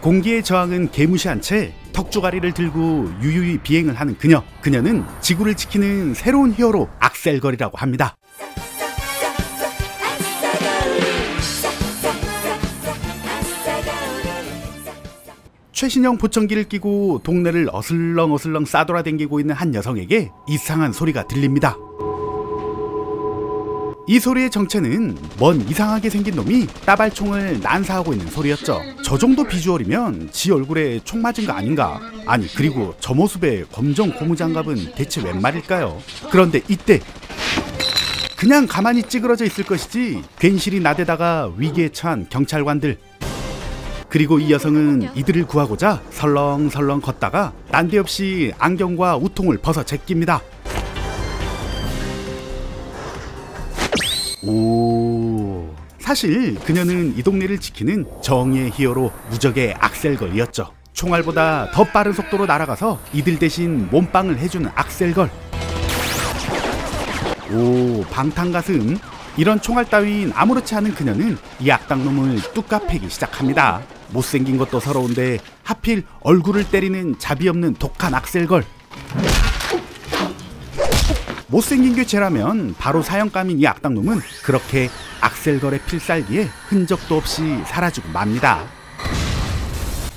공기의 저항은 개무시한 채 턱주가리를 들고 유유히 비행을 하는 그녀. 그녀는 지구를 지키는 새로운 히어로 악셀걸이라고 합니다. 최신형 보청기를 끼고 동네를 어슬렁어슬렁 싸돌아다니고 있는 한 여성에게 이상한 소리가 들립니다. 이 소리의 정체는 뭔 이상하게 생긴 놈이 따발총을 난사하고 있는 소리였죠. 저 정도 비주얼이면 지 얼굴에 총 맞은 거 아닌가? 아니, 그리고 저 모습의 검정 고무장갑은 대체 웬 말일까요? 그런데 이때 그냥 가만히 찌그러져 있을 것이지 괜시리 나대다가 위기에 처한 경찰관들. 그리고 이 여성은 이들을 구하고자 설렁설렁 걷다가 난데없이 안경과 우통을 벗어 제낍니다. 오, 사실 그녀는 이 동네를 지키는 정의의 히어로 무적의 악셀걸이었죠. 총알보다 더 빠른 속도로 날아가서 이들 대신 몸빵을 해주는 악셀걸. 오, 방탄가슴. 이런 총알 따윈 아무렇지 않은 그녀는 이 악당놈을 뚝까 패기 시작합니다. 못생긴 것도 서러운데 하필 얼굴을 때리는 자비 없는 독한 악셀걸. 못생긴 게 죄라면 바로 사형감인 이 악당놈은 그렇게 악셀걸의 필살기에 흔적도 없이 사라지고 맙니다.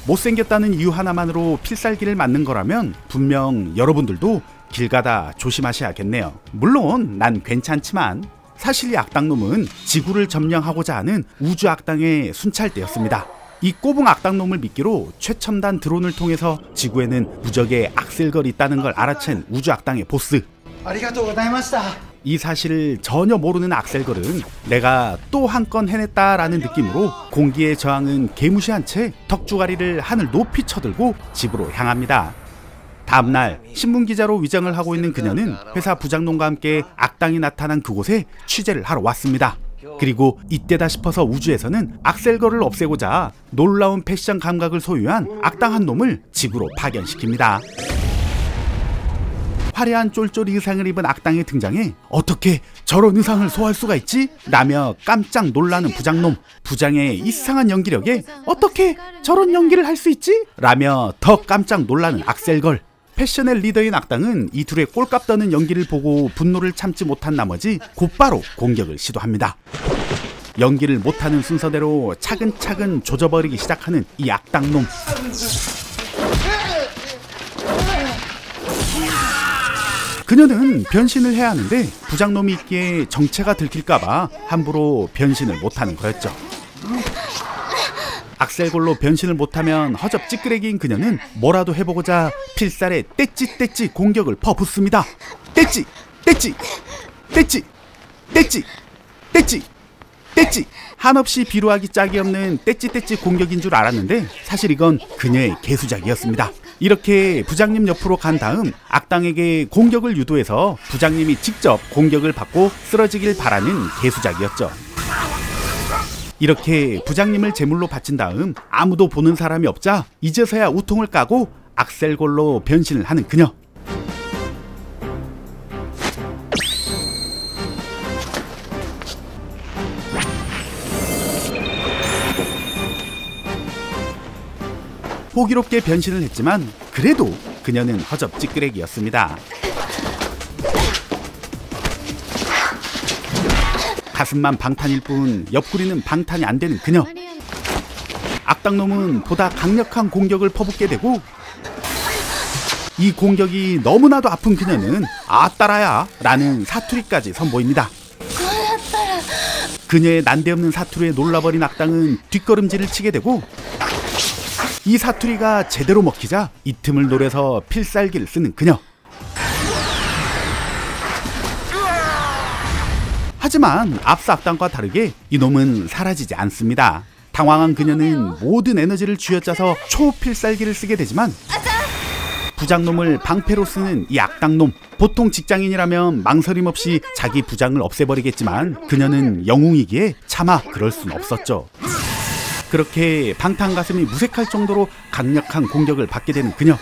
못생겼다는 이유 하나만으로 필살기를 맞는 거라면 분명 여러분들도 길 가다 조심하셔야겠네요. 물론 난 괜찮지만 사실 이 악당놈은 지구를 점령하고자 하는 우주 악당의 순찰대였습니다. 이 꼬붕 악당놈을 미끼로 최첨단 드론을 통해서 지구에는 무적의 악셀걸이 있다는 걸 알아챈 우주 악당의 보스. 이 사실을 전혀 모르는 악셀걸은 내가 또 한 건 해냈다라는 느낌으로 공기의 저항은 개무시한 채 턱주가리를 하늘 높이 쳐들고 집으로 향합니다. 다음날 신문기자로 위장을 하고 있는 그녀는 회사 부장놈과 함께 악당이 나타난 그곳에 취재를 하러 왔습니다. 그리고 이때다 싶어서 우주에서는 악셀걸을 없애고자 놀라운 패션 감각을 소유한 악당 한 놈을 집으로 파견시킵니다. 화려한 쫄쫄이 의상을 입은 악당의 등장에 어떻게 저런 의상을 소화할 수가 있지? 라며 깜짝 놀라는 부장놈. 부장의 이상한 연기력에 어떻게 저런 연기를 할 수 있지? 라며 더 깜짝 놀라는 악셀걸. 패션의 리더인 악당은 이 둘의 꼴값 떠는 연기를 보고 분노를 참지 못한 나머지 곧바로 공격을 시도합니다. 연기를 못하는 순서대로 차근차근 조져버리기 시작하는 이 악당놈. 그녀는 변신을 해야 하는데 부장놈이 있기에 정체가 들킬까봐 함부로 변신을 못하는 거였죠. 악셀걸로 변신을 못하면 허접 찌끄레기인 그녀는 뭐라도 해보고자 필살에 떼찌떼찌 공격을 퍼붓습니다. 떼찌! 떼찌! 떼찌! 떼찌! 떼찌! 떼찌! 한없이 비루하기 짝이 없는 떼찌떼찌 공격인 줄 알았는데 사실 이건 그녀의 개수작이었습니다. 이렇게 부장님 옆으로 간 다음 악당에게 공격을 유도해서 부장님이 직접 공격을 받고 쓰러지길 바라는 개수작이었죠. 이렇게 부장님을 제물로 바친 다음 아무도 보는 사람이 없자 이제서야 우통을 까고 악셀걸로 변신을 하는 그녀. 호기롭게 변신을 했지만 그래도 그녀는 허접 찌끄레기였습니다. 가슴만 방탄일 뿐 옆구리는 방탄이 안 되는 그녀. 악당놈은 보다 강력한 공격을 퍼붓게 되고 이 공격이 너무나도 아픈 그녀는 아따라야 라는 사투리까지 선보입니다. 그녀의 난데없는 사투리에 놀라버린 악당은 뒷걸음질을 치게 되고 이 사투리가 제대로 먹히자 이 틈을 노려서 필살기를 쓰는 그녀. 하지만 앞서 악당과 다르게 이놈은 사라지지 않습니다. 당황한 그녀는 모든 에너지를 쥐어짜서 초필살기를 쓰게 되지만 부장놈을 방패로 쓰는 이 악당놈. 보통 직장인이라면 망설임 없이 자기 부장을 없애버리겠지만 그녀는 영웅이기에 차마 그럴 순 없었죠. 그렇게 방탄가슴이 무색할 정도로 강력한 공격을 받게 되는 그녀.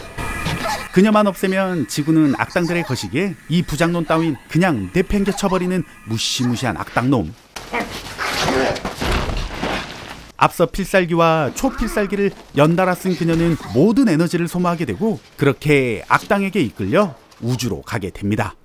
그녀만 없애면 지구는 악당들의 것이기에 이 부장놈 따윈 그냥 내팽겨 쳐버리는 무시무시한 악당놈. 앞서 필살기와 초필살기를 연달아 쓴 그녀는 모든 에너지를 소모하게 되고 그렇게 악당에게 이끌려 우주로 가게 됩니다.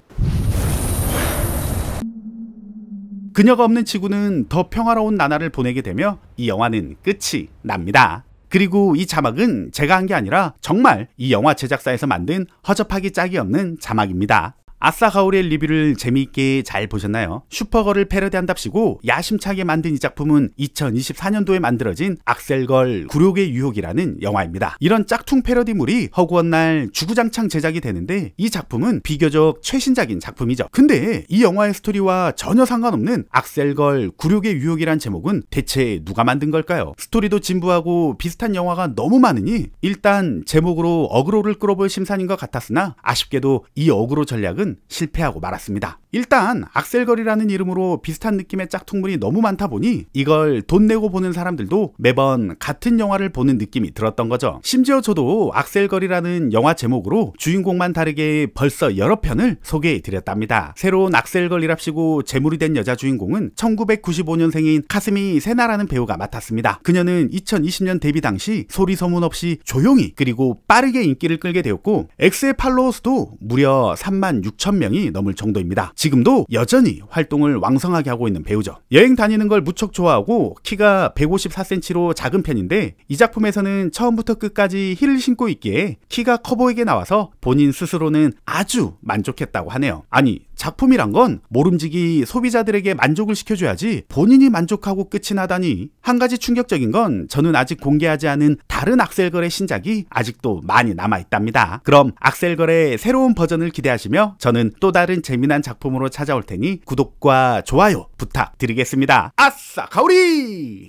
그녀가 없는 지구는 더 평화로운 나날을 보내게 되며 이 영화는 끝이 납니다. 그리고 이 자막은 제가 한 게 아니라 정말 이 영화 제작사에서 만든 허접하기 짝이 없는 자막입니다. 아싸 가오리의 리뷰를 재미있게 잘 보셨나요? 슈퍼걸을 패러디한답시고 야심차게 만든 이 작품은 2024년도에 만들어진 악셀걸 굴욕의 유혹이라는 영화입니다. 이런 짝퉁 패러디물이 허구한 날 주구장창 제작이 되는데 이 작품은 비교적 최신작인 작품이죠. 근데 이 영화의 스토리와 전혀 상관없는 악셀걸 굴욕의 유혹이란 제목은 대체 누가 만든 걸까요? 스토리도 진부하고 비슷한 영화가 너무 많으니 일단 제목으로 어그로를 끌어볼 심산인 것 같았으나 아쉽게도 이 어그로 전략은 실패하고 말았습니다. 일단 악셀걸이라는 이름으로 비슷한 느낌의 짝퉁물이 너무 많다 보니 이걸 돈 내고 보는 사람들도 매번 같은 영화를 보는 느낌이 들었던 거죠. 심지어 저도 악셀걸이라는 영화 제목으로 주인공만 다르게 벌써 여러 편을 소개해 드렸답니다. 새로운 악셀걸이랍시고 재물이 된 여자 주인공은 1995년생인 카스미 세나라는 배우가 맡았습니다. 그녀는 2020년 데뷔 당시 소리 소문 없이 조용히 그리고 빠르게 인기를 끌게 되었고 X의 팔로워 수도 무려 36,000명이 넘을 정도입니다. 지금도 여전히 활동을 왕성하게 하고 있는 배우죠. 여행 다니는 걸 무척 좋아하고 키가 154cm로 작은 편인데 이 작품에서는 처음부터 끝까지 힐을 신고 있기에 키가 커 보이게 나와서 본인 스스로는 아주 만족했다고 하네요. 아니 작품이란 건 모름지기 소비자들에게 만족을 시켜줘야지 본인이 만족하고 끝이 나다니. 한 가지 충격적인 건 저는 아직 공개하지 않은 다른 악셀걸의 신작이 아직도 많이 남아있답니다. 그럼 악셀걸의 새로운 버전을 기대하시며 저는 또 다른 재미난 작품으로 찾아올 테니 구독과 좋아요 부탁드리겠습니다. 아싸 가오리!